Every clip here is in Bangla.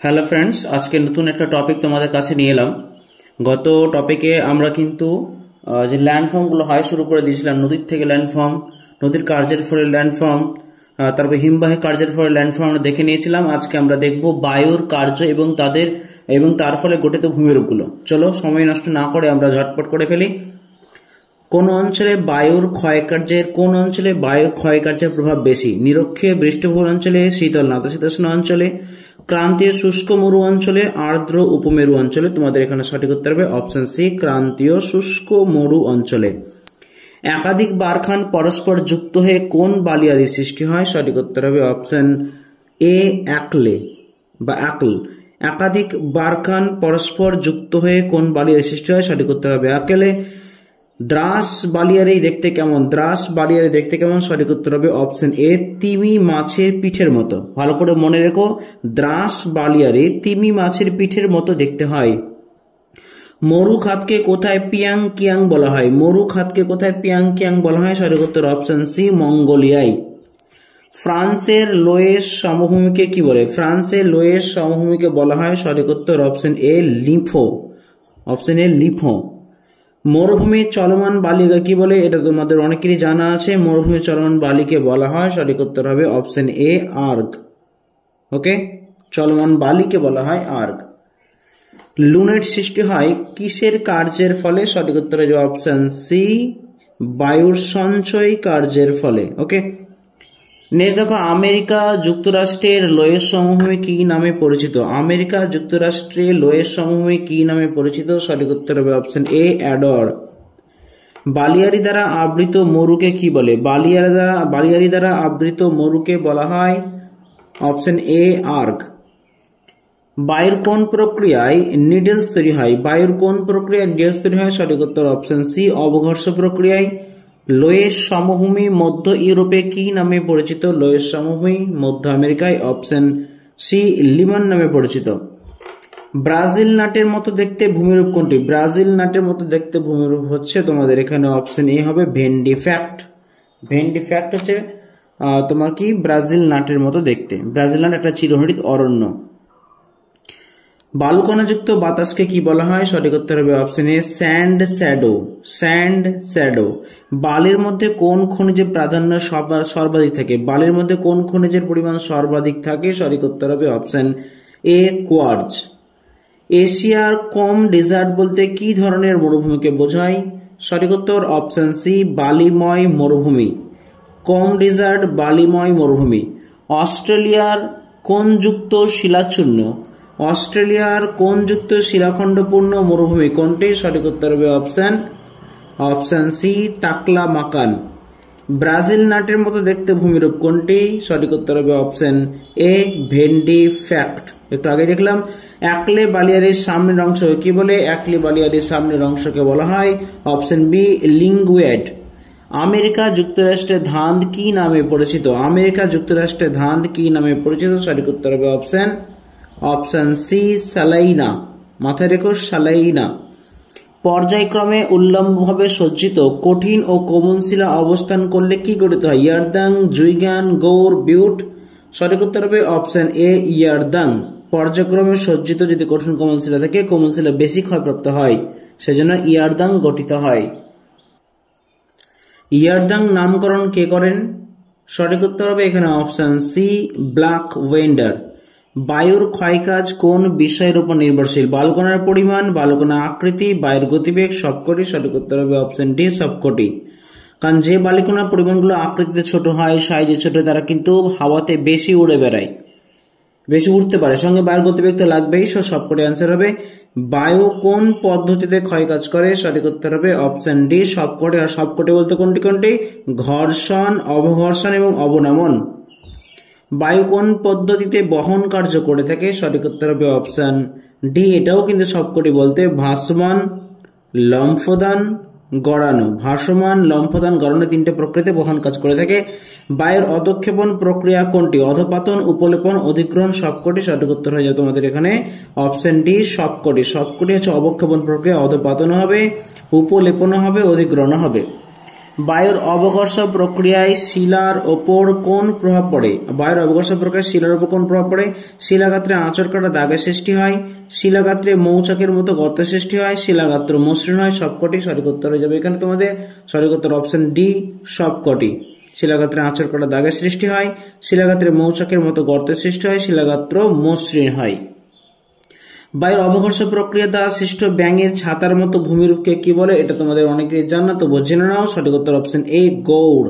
হ্যালো ফ্রেন্ডস, আজকে নতুন একটা টপিক তোমাদের কাছে নিয়ে এলাম। গত টপিকে আমরা কিন্তু যে ল্যান্ডফর্মগুলো হয় শুরু করে দিয়েছিলাম। নদীর থেকে ল্যান্ডফর্ম, নদীর কার্যের ফলে ল্যান্ডফর্ম, তারপর হিমবাহের কার্যের ফলে ল্যান্ডফর্ম আমরা দেখে নিয়েছিলাম। আজকে আমরা দেখব বায়ুর কার্য এবং তার ফলে গঠিত ভূমিরূপগুলো। চলো সময় নষ্ট না করে আমরা ঝটপট করে ফেলি। কোন অঞ্চলে বায়ুর ক্ষয়কার্যের প্রভাব বেশি? নিরক্ষীয় বৃষ্টিবহুল অঞ্চলে, শীতল নাতিশীতোষ্ণ অঞ্চলে, ক্রান্তীয় শুষ্ক মরু অঞ্চলে, আর্দ্র উপমেরু অঞ্চলে। তোমাদের এখানে সঠিক উত্তর হবে অপশন সি, ক্রান্তীয় শুষ্ক মরু অঞ্চলে। একাধিক বারখান পরস্পর যুক্ত হয়ে কোন বালিয়ারির সৃষ্টি হয়? সঠিক উত্তর হবে অপশন এ, অ্যাকলে বা অ্যাকল। একাধিক বারখান পরস্পর যুক্ত হয়ে কোন বালিয়ারির সৃষ্টি হয়? সঠিক উত্তর হবে অ্যাকলে। দ্রাস বালিয়ারি দেখতে কেমন? সঠিক উত্তর হবে অপশন এ, তিমি মাছের পিঠের মতো। ভালো করে মনে রেখো, দ্রাস বালিয়ারি তিমি মাছের পিঠের মতো দেখতে হয়। মরুখাতকে কোথায় পিয়াং কিয়াং বলা হয়? সঠিক উত্তর অপশন সি, মঙ্গোলিয়ায়। ফ্রান্সের লোয়েস সমভূমিকে কি বলে? বলা হয় সঠিক উত্তর অপশন এ, লিফো। মরুভূমির চলমান বালিকা কি বলে? এটা তোমাদের অনেকেরই জানা আছে। মরুভূমির চলমান বালিকে বলা হয়, সঠিক উত্তর হবে অপশন এ, আর্গ। ওকে, চলমান বালিকে বলা হয় আর্গ। লুনেট সৃষ্টি হয় কিসের কার্যের ফলে? সঠিক উত্তর হবে অপশন সি, বায়ুর সঞ্চয় কার্যের ফলে। ওকে, নেক্সট দেখো, আমেরিকা যুক্তরাষ্ট্রের লোয়েস সমভূমি কি নামে পরিচিত? সঠিক উত্তর হবে অপশন এ, অ্যাডর। বালিয়ারি দ্বারা আবৃত মরুকে কি বলে? বালিয়ারি দ্বারা আবৃত মরুকে বলা হয় অপশন এ, আর্গ। বায়ুর কোন প্রক্রিয়ায় নিডলস তৈরি হয়? সঠিক উত্তর অপশন সি, অবঘর্ষ প্রক্রিয়ায়। লোয়েস সমভূমি মধ্য ইউরোপে কি নামে পরিচিত? মধ্য আমেরিকায়, অপশন সি, লিমন নামে পরিচিত। ব্রাজিল নাটের মতো দেখতে ভূমিরূপ কোনটি? হচ্ছে তোমাদের এখানে অপশন এ হবে ভেন্ডিফ্যাক্ট। হচ্ছে তোমার কি ব্রাজিল নাটের মতো দেখতে। ব্রাজিল নাট একটা চিরহরিত অরণ্য। বালুকণাযুক্ত বাতাসকে কি বলা হয়? সঠিক উত্তর হবে অপশন এ, স্যান্ড শ্যাডো। বালির মধ্যে কোন খনিজের প্রাধান্য সর্বাধিক থাকে? বালির মধ্যে কোন খনিজের পরিমাণ সর্বাধিক থাকে? সঠিক উত্তর হবে অপশন এ, কোয়ার্জ। এশিয়ার কম ডেজার্ট বলতে কি ধরনের মরুভূমিকে বোঝায়? সঠিক উত্তর অপশন সি, বালিময় মরুভূমি। কম ডেজার্ট, বালিময় মরুভূমি। অস্ট্রেলিয়ার কোনযুক্ত শিলাখণ্ডপূর্ণ মরুভূমি কোনটি? সঠিক উত্তর হবে অপশন সি, টাকলামাকান। ব্রাজিল নাটের মতো দেখতে ভূমিরূপ কোনটি? সঠিক উত্তর হবে অপশন এ, ভেন্ডিফ্যাক্ট। একটু আগে দেখলাম। অ্যাকলে বালিয়ারির সামনের অংশ কি বলে? বালিয়ারির সামনের অংশকে বলা হয় অপশন বি, লিঙ্গুয়েড। আমেরিকা যুক্তরাষ্ট্রের ধান কি নামে পরিচিত? সঠিক উত্তর হবে অপশন সি, সালাইনা। মাথায় রেখো, সালাইনা। পর্যায়ক্রমে উল্লম্বভাবে সজ্জিত কঠিন ও কোমল শিলা অবস্থান করলে কি গঠিত হয়? ইয়ারদাং, জুইগান, গৌর, বিউট। সঠিক উত্তর হবে অপশন এ, ইয়ারদাং। পর্যায়ক্রমে সজ্জিত যদি কঠিন কোমল শিলা থাকে, কোমল শিলা বেশি ক্ষয়প্রাপ্ত হয়, সেজন্য ইয়ারদাং গঠিত হয়। ইয়ারদাং নামকরণ কে করেন? সঠিক উত্তর হবে এখানে অপশন সি, ব্ল্যাক ওয়েন্ডার। বায়ুর ক্ষয়কাজ কোন বিষয়ের উপর নির্ভরশীল? বালুকণার পরিমাণ, বালুকণা আকৃতি, বায়ুর গতিবেগ, সবকটি। সঠিক উত্তর হবে অপশন ডি, সবকটি। কারণ যে বালিকণার পরিমাণগুলো আকৃতিতে ছোট হয়, সাইজে ছোট, তারা কিন্তু হাওয়াতে বেশি উড়ে বেড়ায়, বেশি উঠতে পারে, সঙ্গে বায়ুর গতিবেগ তো লাগবেই। সবকটি অ্যান্সার হবে। বায়ু কোন পদ্ধতিতে ক্ষয়কাজ করে? সঠিক উত্তর হবে অপশন ডি, সবকটি। আর সবকটি বলতে কোনটি? ঘর্ষণ, অবঘর্ষণ এবং অবনমন। বায়ু কোন পদ্ধতিতে বহন কার্য করে থাকে? সঠিক উত্তর হবে অপশন ডি, এটাও কিন্তু সবকটি বলতে ভাসমান, লম্ফদান, গড়ানো। তিনটে প্রক্রিয়াতে বহন কাজ করে থাকে। বায়ুর অধঃক্ষেপণ প্রক্রিয়া কোনটি? অধঃপাতন, উপলেপন, অধিগ্রহণ। সবকটি। সঠিক উত্তর হয়ে যাবে তোমাদের এখানে অপশন ডি, সবকটি। সবকটি হচ্ছে অবক্ষেপণ প্রক্রিয়া। অধঃপাতন হবে, উপলেপন হবে, অধিগ্রহণ হবে। বায়ুর অবঘর্ষ প্রক্রিয়ায় শিলার ওপর কোন প্রভাব পড়ে? বায়ুর অবঘর্ষ প্রক্রিয়ায় শিলার ওপর কোন প্রভাব পড়ে? শিলাগাত্রে আঁচড় কাটা দাগের সৃষ্টি হয়, শিলাগাত্রে মৌচাকের মতো গর্ত সৃষ্টি হয়, শিলাগাত্র মসৃণ হয়। সবকটি সঠিক উত্তর হয়ে যাবে এখানে তোমাদের। সঠিক উত্তর অপশন ডি, সবকটি। শিলাগাত্রে আঁচড় কাটা দাগের সৃষ্টি হয়, শিলাগাত্রে মৌচাকের মতো গর্তের সৃষ্টি হয়, শিলাগাত্র মসৃণ হয়। বায়ুর অবঘর্ষ প্রক্রিয়া দ্বারা সৃষ্ট ব্যাঙের ছাতার মতো ভূমিরূপকে কি বলে? এটা তোমাদের অনেকেই জানা, তো জেনে নাও। সঠিক উত্তর অপশন এ, গৌড়।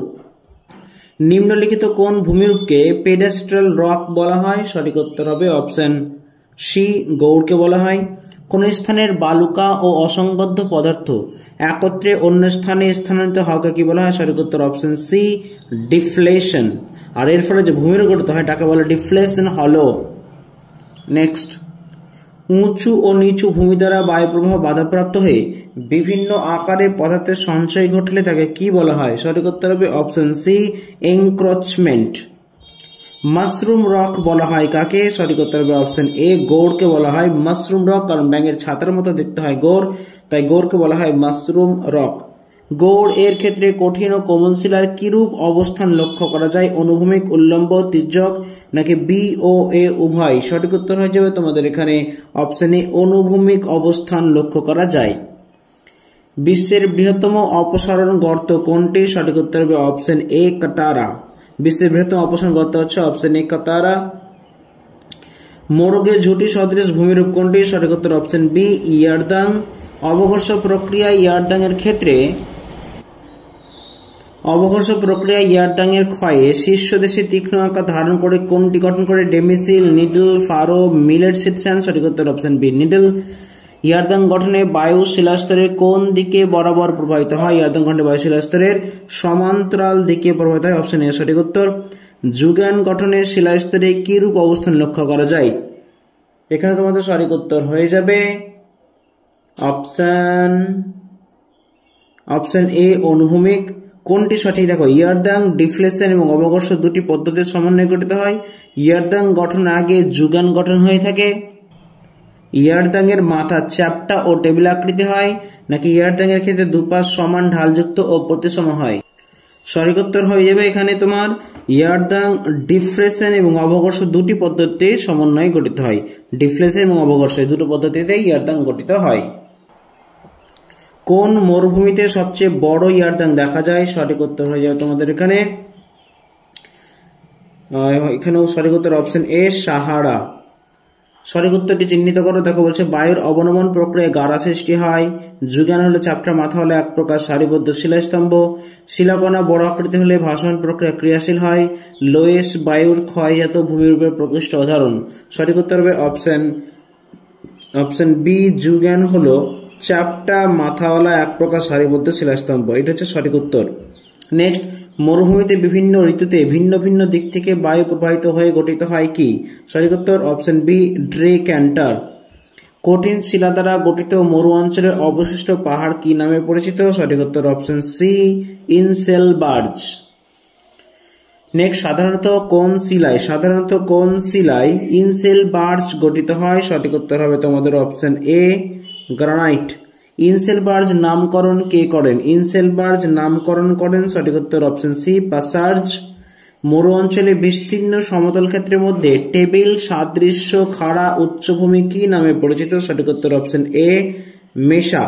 নিম্নলিখিত কোন ভূমিরূপকে পেডেস্ট্রাল রক বলা হয়? সঠিক উত্তর হবে অপশন সি, গৌড়কে বলা হয়। কোন স্থানের বালুকা ও অসংবদ্ধ পদার্থ একত্রে অন্য স্থানে স্থানান্তরিত হওয়াকে কি বলা হয়? সঠিক উত্তর অপশন সি, ডিফ্লেশন। আর এর ফলে যে ভূমিরূপ গঠিত হয় তাকে বলে ডিফ্লেশন হলো। নেক্সট, উঁচু ও নিচু ভূমি দ্বারা বায়ু প্রবাহ বাধাপ্রাপ্ত হয়ে বিভিন্ন আকারে পদার্থের সঞ্চয় ঘটলে তাকে কি বলা হয়? সঠিক উত্তর হবে option C, encroachment. Mushroom rock বলা হয় কাকে? সঠিক উত্তর হবে অপশন এ, গৌড়কে বলা হয় মাশরুম রক। কারণ ব্যাঙের ছাতার মতো দেখতে হয় গৌড়, তাই গৌড়কে বলা হয় মাশরুম রক। গৌড় এর ক্ষেত্রে কঠিন ও কোমল শিলার কিরূপ অবস্থান লক্ষ্য করা যায়? অনুভূমিক, উল্লম্ব, তির্যক নাকি বি ও এ উভয়? সঠিক উত্তর হয়ে যাবে তোমাদের এখানে অপশন এ, অনুভূমিক অবস্থান লক্ষ্য করা যায়। বিশ্বের বৃহত্তম অপসারণ গর্ত কোনটি? সঠিক উত্তর হবে অপশন এ, কাটারা। বিশ্বের বৃহত্তম অপসারণ গর্ত হচ্ছে অপশন এ, কাটারা। মোরগে ঝুঁটি সদৃশ ভূমিরূপ কোনটি? সঠিক উত্তর অপশন বি, ইয়ারদাং। অবঘর্ষ প্রক্রিয়া ইয়ারদাং এর ক্ষেত্রে ইয়ারদাং এর ক্ষয়ে শীর্ষদেশে তীক্ষ্ণ আকার ধারণ করে কোনটি গঠন করে? ডেমিসিল, needle, Faro, millet seed sand. সঠিক উত্তর অপশন বি, নিডল। ইয়ারদাং গঠনে বায়ু শিলাস্তরের কোন দিকে বরাবর প্রবাহিত হয়? ইয়ারদাং গঠনে বায়ু শিলাস্তরের সমান্তরাল দিকে প্রবাহিত হয়। অপশন এ সঠিক উত্তর। যুগান গঠনে শিলাস্তরে কিরূপ অবস্থান লক্ষ্য করা যায়? এখানে তোমাদের সঠিক উত্তর হয়ে যাবে অপশন এ, অনুভূমিক। কোনটি সঠিক? দেখো, ইয়ারদাং ডিফ্লেশন এবং অবঘর্ষ দুটি পদ্ধতির সমন্বয়ে গঠিত হয়। ইয়ারদাং গঠন আগে যুগান গঠন হয়ে থাকে। ইয়ারদাং এর মাথা চ্যাপ্টা ও টেবিল আকৃতি হয়, নাকি ইয়ারদাং এর ক্ষেত্রে দুপাশ সমান ঢালযুক্ত ও প্রতিসম হয়? সঠিক উত্তর হয়ে যাবে এখানে তোমার ইয়ারদাং ডিফ্লেশন এবং অবঘর্ষ দুটি পদ্ধতির সমন্বয়ে গঠিত হয়। ডিফ্লেশন এবং অবঘর্ষ দুটো পদ্ধতিতে ইয়ারদাং গঠিত হয়। কোন মরুভূমিতে সবচেয়ে বড় ইয়ারদাং দেখা যায়? সঠিক উত্তর হয়ে যাবে তোমাদের এখানেও সঠিক উত্তর অপশন এ, সাহারা। সঠিক উত্তরটি চিহ্নিত করো। দেখো বলছে বায়ুর অবনমন প্রক্রিয়ায় গাড়া সৃষ্টি হয়, যুগান হলে চাপটা মাথা হলে এক প্রকার সারিবদ্ধ শিলাস্তম্ভ, শিলাকণা বড় আকৃতি হলে ভাসমান প্রক্রিয়া ক্রিয়াশীল হয়, লোয়েস বায়ুর ক্ষয়জাত ভূমিরূপের প্রকৃষ্ট উদাহরণ। সঠিক উত্তর হবে অপশন বি, যুগান হলো চাপটা মাথাওয়ালা এক প্রকার সারিবদ্ধ শিলাস্তম্ভ। এটা হচ্ছে সঠিক উত্তর। নেক্সট, মরুভূমিতে বিভিন্ন ঋতুতে ভিন্ন ভিন্ন দিক থেকে বায়ু প্রবাহিত হয়ে গঠিত হয় কি? সঠিক উত্তর অপশন বি, ড্রেক্যান্টার। কঠিন শিলা দ্বারা গঠিত মরু অঞ্চলের অবশিষ্ট পাহাড় কি নামে পরিচিত? সঠিক উত্তর অপশন সি, ইনসেলবার্জ। নেক্সট, সাধারণত কোন শিলায় ইনসেলবার্জ গঠিত হয়? সঠিক উত্তর হবে তোমাদের অপশন এ, গ্রানাইট। ইনসেলবার্জ নামকরণ কে করেন? ইনসেলবার্জ নামকরণ করেন সঠিক উত্তর অপশন সি, পাসার্জ। মরু অঞ্চলে বিস্তীর্ণ সমতল ক্ষেত্রের মধ্যে টেবিল সাদৃশ্য খাড়া উচ্চভূমি কি নামে পরিচিত? সঠিক উত্তর অপশন এ, মেসা।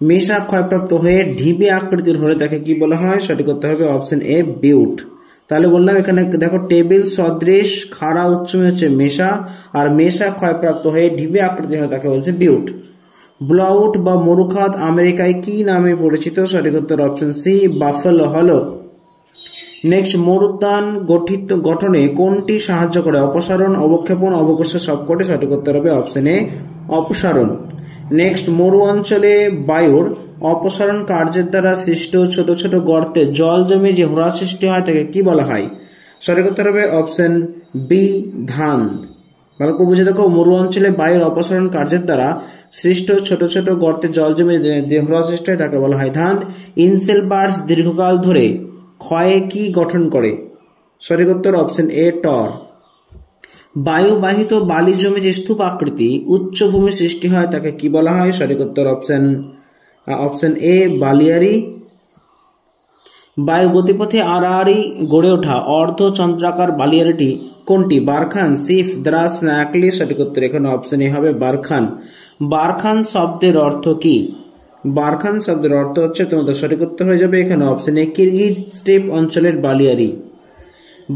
মেসা ক্ষয়প্রাপ্ত হয়ে ঢিবি আকৃতির হলে তাকে কি বলা হয়? সঠিক উত্তর হবে অপশন এ, বিউট। তাহলে বললাম এখানে দেখো, টেবিল সদৃশ খাড়া উচ্চভূমি হচ্ছে মেসা, আর মেসা ক্ষয়প্রাপ্ত হয়ে ঢিবি আকৃতির হলে তাকে বলছে বিউট। ব্লাউট বা মরুখাত আমেরিকায় কি নামে পরিচিত? সঠিক উত্তর অপশন সি, বাফেলো হলো। নেক্সট, মরুদ্যান গঠনে কোনটি সাহায্য করে? অপসারণ, অবক্ষেপণ, অবঘর্ষ, সবকটি। সঠিক উত্তর হবে অপশন এ, অপসারণ। নেক্সট, মরু অঞ্চলে বায়ুর অপসারণ কার্যের দ্বারা সৃষ্ট ছোট ছোট গর্তে জল জমে যে হ্রদ সৃষ্টি হয় তাকে কি বলা হয়? সঠিক উত্তর হবে অপশন বি, ধান। ভালো করে বুঝে দেখো, মরু অঞ্চলে বায়ুর অপসারণ কার্যের দ্বারা সৃষ্ট ছোট ছোট গর্তে জল জমে যে হ্রদ সৃষ্টি হয় তাকে বলা হয় ধান। ইনসেলবার্জ দীর্ঘকাল ধরে ক্ষয়ে কি গঠন করে? সঠিক উত্তর অপশন এ, টর। বায়ুবাহিত বালি জমে যে স্তূপ আকৃতি উচ্চভূমি সৃষ্টি হয় তাকে কি বলা হয়? সঠিক উত্তর অপশন এ, বালিয়ারি। বায়ুর গতিপথে আড়াআড়ি গড়ে ওঠা অর্ধচন্দ্রাকার বালিয়াড়িটি কোনটি? বারখান, সিফ, দ্রাস না অ্যাকলি? সঠিক উত্তর এখানে অপশন এ হবে বারখান। বারখান শব্দের অর্থ কি? বারখান শব্দের অর্থ হচ্ছে, তোমাদের সঠিক উত্তর হয়ে যাবে এখানে অপশন এ কিরগিজ স্টেপ অঞ্চলের বালিয়াড়ি।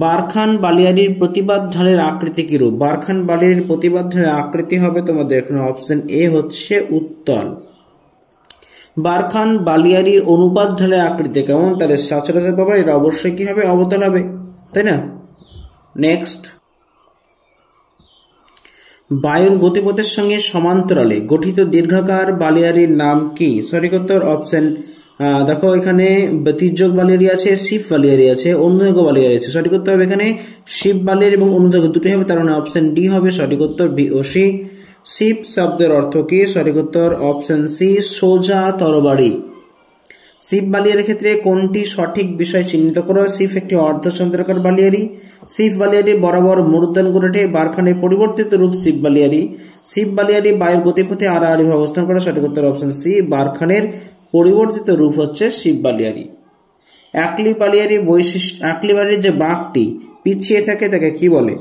বারখান বালিয়াড়ির প্রতিবাদ ঢালের আকৃতি কিরূপ? বারখান বালিয়াড়ির প্রতিবাদ ঢালের আকৃতি হবে তোমাদের এখানে অপশন এ হচ্ছে উত্তল। বারখান বালিয়াড়ির অনুপাত ঢালের আকৃতি কেমন? তাহলে সচরাচর পাবে, এটা অবশ্যই কি হবে? অবতল হবে, তাই না? নেক্সট, বায়ুর গতিপথের সঙ্গে সমান্তরালে গঠিত দীর্ঘাকার বালিয়াড়ির নাম কি? সঠিক উত্তর অপশন, দেখো এখানে তির্যক বালিয়াড়ি আছে, শিব বালিয়াড়ি আছে, অনুদৈর্ঘ্য বালিয়াড়ি আছে। সঠিক উত্তর হবে এখানে শিব বালিয়াড়ি এবং অনুদৈর্ঘ্য দুটোই হবে, তার মানে অপশন ডি হবে সঠিক উত্তর, বি ও সি। শিব শব্দের অর্থ কি? সঠিক উত্তর অপশন সি, সোজা তরবারি। শিব বালিয়াড়ির ক্ষেত্রে কোনটি সঠিক বিষয় চিহ্নিত করো? শিব একটি অর্ধচন্দ্রাকার বালিয়াড়ি। শিব বালিয়াড়ি বরাবর মরুদ্যান গড়ে বারখানের পরিবর্তিত রূপ শিব বালিয়াড়ি। শিব বালিয়াড়ি বায়ুর গতিপথে আড়াআড়ি অবস্থান করে। সঠিক উত্তর অপশন সি, বারখানের পরিবর্তিত রূপ হচ্ছে শিব বালিয়াড়ি। অ্যাকলি বালিয়াড়ির বৈশিষ্ট্য, অ্যাকলি বালিয়াড়ির যে বাঁকটি পিছিয়ে থাকে তাকে কি বলে?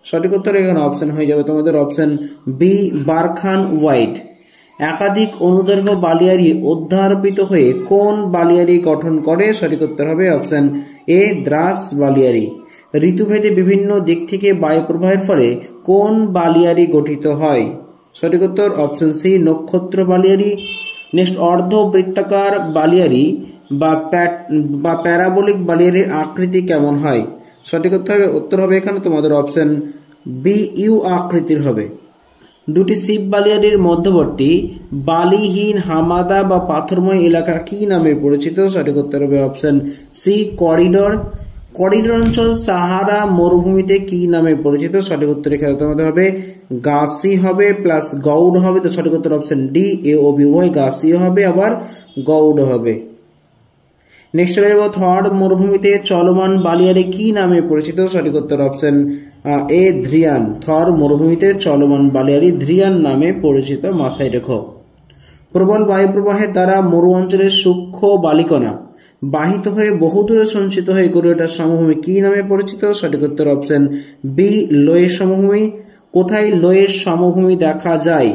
সঠিক উত্তর এখানে অপশন হয়ে যাবে তোমাদের অপশন বি, বারখান ওয়াইড। একাধিক অনুদৈর্ঘ্য বালিয়াড়ি অধ্যারোপিত হয়ে কোন বালিয়াড়ি গঠন করে? সঠিক উত্তর হবে অপশন এ, দ্রাস বালিয়াড়ি। ঋতুভেদে বিভিন্ন দিক থেকে বায়ু প্রবাহের ফলে কোন বালিয়াড়ি গঠিত হয়? সঠিক উত্তর অপশন সি, নক্ষত্র বালিয়াড়ি। নেক্সট, অর্ধবৃত্তাকার বালিয়াড়ি বা প্যারাবোলিক বালিয়াড়ির আকৃতি কেমন হয়? সঠিক উত্তর হবে এখানে তোমাদের অপশন বি, ইউ আকৃতির হবে। দুটি শিব বালিয়াড়ির মধ্যবর্তী বালিহীন হামাদা বা পাথরময় এলাকা কি নামে পরিচিত? সঠিক উত্তর হবে অপশন সি, করিডোর। করিডোর অঞ্চল সাহারা মরুভূমিতে কি নামে পরিচিত? সঠিক উত্তর এখানে তোমাদের হবে গাসি হবে প্লাস গৌড় হবে, তো সঠিক উত্তর অপশন ডি, এ ও বি উভয়, গাসি হবে আবার গৌড় হবে। নেক্সট চলে যাবো, থর মরুভূমিতে চলমান বালিয়াড়ি কি নামে পরিচিত? সঠিক উত্তর অপশন এ, ধ্রিয়ান। থর মরুভূমিতে চলমান বালিয়াড়ি ধ্রিয়ান নামে পরিচিত, মাথায় রেখো। প্রবল বায়ু প্রবাহের দ্বারা মরু অঞ্চলের সূক্ষ্ম বালিকণা বাহিত হয়ে বহুদূরে সঞ্চিত হয়ে গড়ে ওঠা সমভূমি কি নামে পরিচিত? সঠিক উত্তর অপশন বি, লোয়ের সমভূমি। কোথায় লোয়ের সমভূমি দেখা যায়?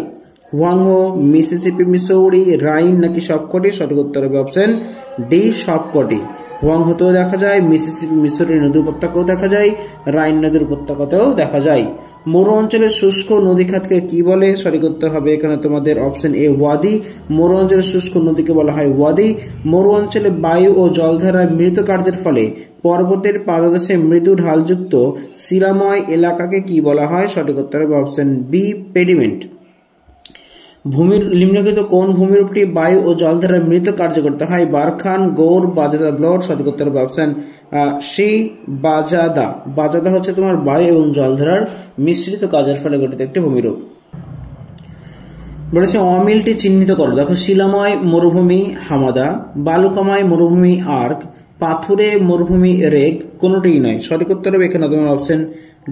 হোয়াংহো, মিসিসিপি, মিসৌরি, রাইন নাকি সবকটি? সঠিক উত্তর হবে অপশন ডি, সবকটি। হোয়াংহোতেও দেখা যায়, মিসিসিপি মিসৌরি নদীর উপত্যকাও দেখা যায়, রাইন নদীর উপত্যকাতেও দেখা যায়। মরু অঞ্চলের শুষ্ক নদীখাতকে কি বলে? সঠিক উত্তর হবে এখানে তোমাদের অপশন এ, ওয়াদি। মরু অঞ্চলের শুষ্ক নদীকে বলা হয় ওয়াদি। মরু অঞ্চলে বায়ু ও জলধারার মিলিত কার্যের ফলে পর্বতের পাদদেশে মৃদু ঢালযুক্ত শিলাময় এলাকাকে কি বলা হয়? সঠিক উত্তর হবে অপশন বি, পেডিমেন্ট। ভূমির নিম্নলিখিত কোন ভূমিরূপটি বায়ু ও জলধারার মিলিত কার্য করতে হয়? বারখান, গৌড়, বাজাদা, ব্লট? সঠিক উত্তর হবে অপশন সি, বাজাদা। বাজাদা হচ্ছে তোমার বায়ু এবং জলধারার মিশ্রিত কাজের ফলে গঠিত একটি ভূমিরূপ। বলেছে অমিলটি চিহ্নিত করো। দেখো, শিলাময় মরুভূমি হামাদা, বালুকাময় মরুভূমি আর্ক, পাথুরে মরুভূমি রেগ, কোনটিই নয়। সঠিক উত্তর হবে এখানে তোমার অপশন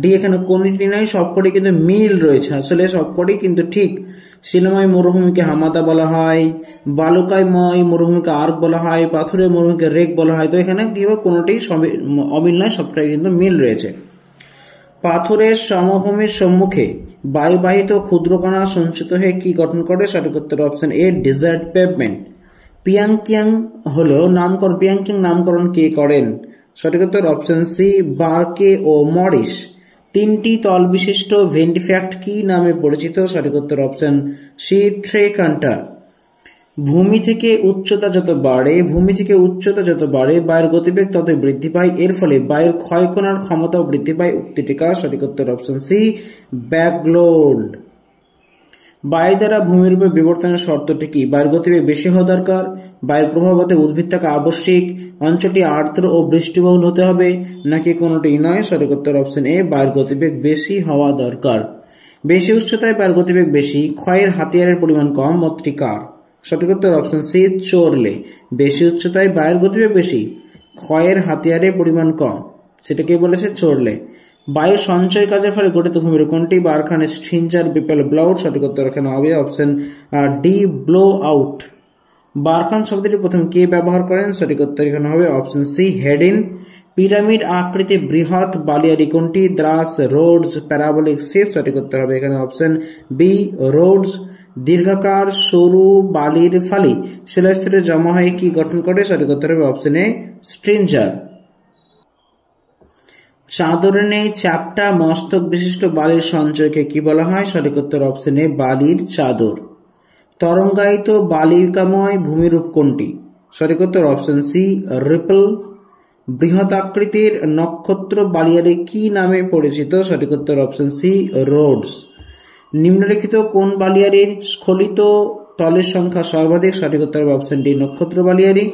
ডি, এখানে কোনটি নয়, সবকটি কিন্তু মিল রয়েছে, আসলে সবকটি কিন্তু ঠিক। শিলাময় মরুভূমিকে হামাদা বলা হয়, বালুকাময় মরুভূমিকে আর্ক বলা হয়, পাথুরে মরুভূমিকে রেগ বলা হয়, তো এখানে কি হবে? কোনটি অমিল নয়, সবটাই কিন্তু মিল রয়েছে। পাথরের সমভূমির সম্মুখে বায়ুবাহিত ক্ষুদ্রকণা সঞ্চিত হয়ে কি গঠন করে? সঠিক উত্তর অপশন এ, ডেজার্ট পেভমেন্ট। পিয়াংকিয়াং হলো নামকরণ, পিয়াংকিয়াং নামকরণ কে করেন? সঠিক উত্তর অপশন সি, বার্কে ও মরিস। তিনটি তল বিশিষ্ট ভেন্টিফ্যাক্ট কি নামে পরিচিত? সঠিক উত্তর অপশন সি, ট্রেকান্টার। ভূমি থেকে উচ্চতা যত বাড়ে বায়ুর গতিবেগ তত বৃদ্ধি পায়, এর ফলে বায়ুর ক্ষয় করার ক্ষমতাও বৃদ্ধি পায়, উক্তিটি কার? সঠিক উত্তর অপশন সি, ব্যাকলোড। বায়ু দ্বারা ভূমিরূপে বিবর্তনের শর্তটি কি? বায়ুর গতিবেগ বেশি হওয়া দরকার, বায়ুর প্রভাবতে উদ্ভিদ থাকা আবশ্যিক, অঞ্চলটি আর্দ্র ও বৃষ্টিবহুল হতে হবে, নাকি কোনটি নয়? সঠিক উত্তর অপশন এ, বায়ুর গতিবেগ বেশি হওয়া দরকার। বেশি উচ্চতায় বায়ুর গতিবেগ বেশি, ক্ষয়ের হাতিয়ারের পরিমাণ কম, মতটি কার? সঠিক উত্তর অপশন সি, চোরলে। বেশি উচ্চতায় বায়ুর গতিবেগ বেশি, ক্ষয়ের হাতিয়ারের পরিমাণ কম, সেটাকে বলেছে চোরলে। বায়ু সঞ্চয় কাজের ফলে গঠিত ভূমিরূপ কোনটি? বারখান, স্ট্রিঞ্জার, বিপেল, ব্লাউট? সঠিক উত্তর এখানে হবে option D, blowout. Barchan শব্দটি প্রথম কে ব্যবহার করেন? সঠিক উত্তর এখানে হবে অপশন সি, হেডিন। পিরামিড আকৃতি বৃহৎ বালিয়াড়ি কোনটি? দ্রাস, রোডস, প্যারাবোলিক শিপ। সঠিক উত্তর হবে এখানে অপশন বি, রোডস। দীর্ঘাকার সরু বালির ফালি শিলাস্তরে জমা হয়ে কি গঠন করে? সঠিক উত্তর হবে অপশন এ, স্ট্রিঞ্জার। চাদরে নেই চ্যাপ্টা মস্তক বিশিষ্ট বালির সঞ্চয়কে কি বলা হয়? সঠিক উত্তর অপশন এ, বালির চাদর। তরঙ্গায়িত বালিকাময় ভূমিরূপ কোনটি? সঠিক উত্তর অপশন সি, রিপল। বৃহৎ আকৃতির নক্ষত্র বালিয়াড়ি কি নামে পরিচিত? সঠিক উত্তর অপশন সি, রোডস। নিম্নলিখিত কোন বালিয়াড়ির স্খলিত তলের সংখ্যা সর্বাধিক? সঠিক উত্তর হবে অপশন ডি, নক্ষত্র বালিয়াড়ি।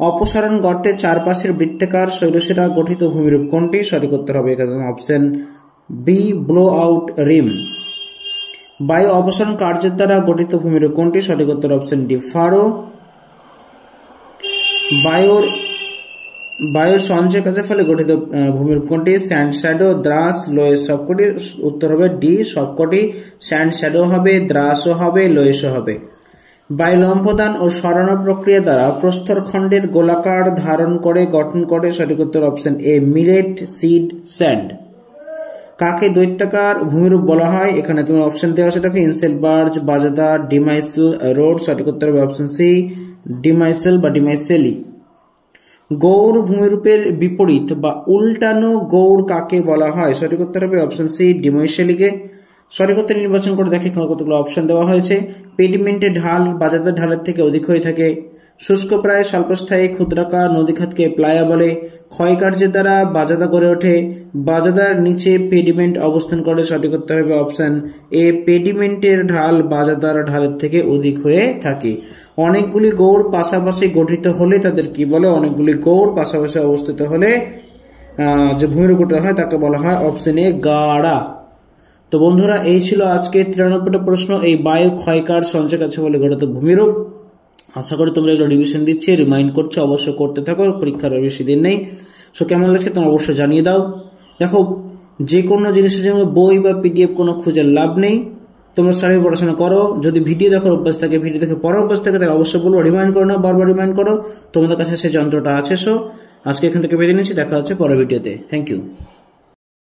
অপসারণ গর্তের চারপাশের বৃত্তাকার শৈলশিরা গঠিত ভূমিরূপ কোনটি? সঠিক উত্তর হবে এখানে অপশন বি, ব্লো আউট রিম। বায়ু অপসারণ কার্যের দ্বারা গঠিত ভূমিরূপ কোনটি? সঠিক উত্তর অপশন ডি, ফারো। বায়ুর সঞ্চয় কাজের ফলে গঠিত ভূমিরূপ কোনটি? স্যান্ড শ্যাডো, দ্রাস, লোয়েস। সবকটি উত্তর হবে ডি, সবকটি। স্যান্ড শ্যাডো হবে, দ্রাসও হবে, লোয়েসও হবে। বায়ু লম্ফদান ও সরানো প্রক্রিয়া দ্বারা প্রস্তরখণ্ডের গোলাকার ধারণ করে গঠন করে। সঠিক উত্তর option A, millet seed sand. কাকে দৈত্যাকার ভূমিরূপ বলা হয়? এখানে তোমার অপশন দেওয়া আছে দেখো, ইনসেলবার্জ, বাজাদা, ডিমাইসেল, রোড। সঠিক উত্তর হবে অপশন সি, ডিমাইসেল বা ডিমাইসেলি। গৌর ভূমিরূপের বিপরীত বা উল্টানো গৌর কাকে বলা হয়? সঠিক উত্তর হবে অপশন সি, ডিমৈশেলিকে। সঠিক উত্তর নির্বাচন করে দেখে কতগুলো অপশন দেওয়া হয়েছে। পেডিমেন্টের ঢাল বাজাদার ঢালের থেকে অধিক হয়ে থাকে। শুষ্ক প্রায় স্বল্পস্থায়ী ক্ষুদ্রাকার নদীখাতকে প্লায়া বলে। ক্ষয়কার্যের দ্বারা বাজাদা গড়ে ওঠে। বাজাদার নিচে পেডিমেন্ট অবস্থান করে। সঠিক উত্তর হবে অপশন এ, পেডিমেন্টের ঢাল বাজাদার ঢালের থেকে অধিক হয়ে থাকে। অনেকগুলি গৌর পাশাপাশি গঠিত হলে তাদের কি বলে? অনেকগুলি গৌর পাশাপাশি অবস্থিত হলে যে ভূমিরূপ গঠিত হয় তাকে বলা হয় অপশন এ, গাড়া। তো বন্ধুরা, এই ছিল আজকে 93টা প্রশ্ন, এই বায়ু ক্ষয়কার সঞ্চয় কাছে বলে গঠিত ভূমিরূপ। আশা করি তোমরা এগুলো রিভিশন দিচ্ছে, রিমাইন্ড করছো, অবশ্যই করতে থাকো, পরীক্ষার বেশি দিন নেই। সো কেমন লাগছে তোমরা অবশ্যই জানিয়ে দাও। দেখো, যে কোনো জিনিসের জন্য বই বা পিডিএফ কোনো খুঁজে লাভ নেই, তোমরা স্টাডি পড়াশোনা করো। যদি ভিডিও দেখার অভ্যাস থাকে, ভিডিও দেখে পড়ার অভ্যাস থাকে, তাহলে অবশ্যই বলবো রিমাইন্ড করো না, বারবার রিমাইন্ড করো। তোমাদের কাছে সেই যন্ত্রটা আছে। সো আজকে এখান থেকে বেরিয়ে নিচ্ছি, দেখা হচ্ছে পরের ভিডিওতে। Thank you.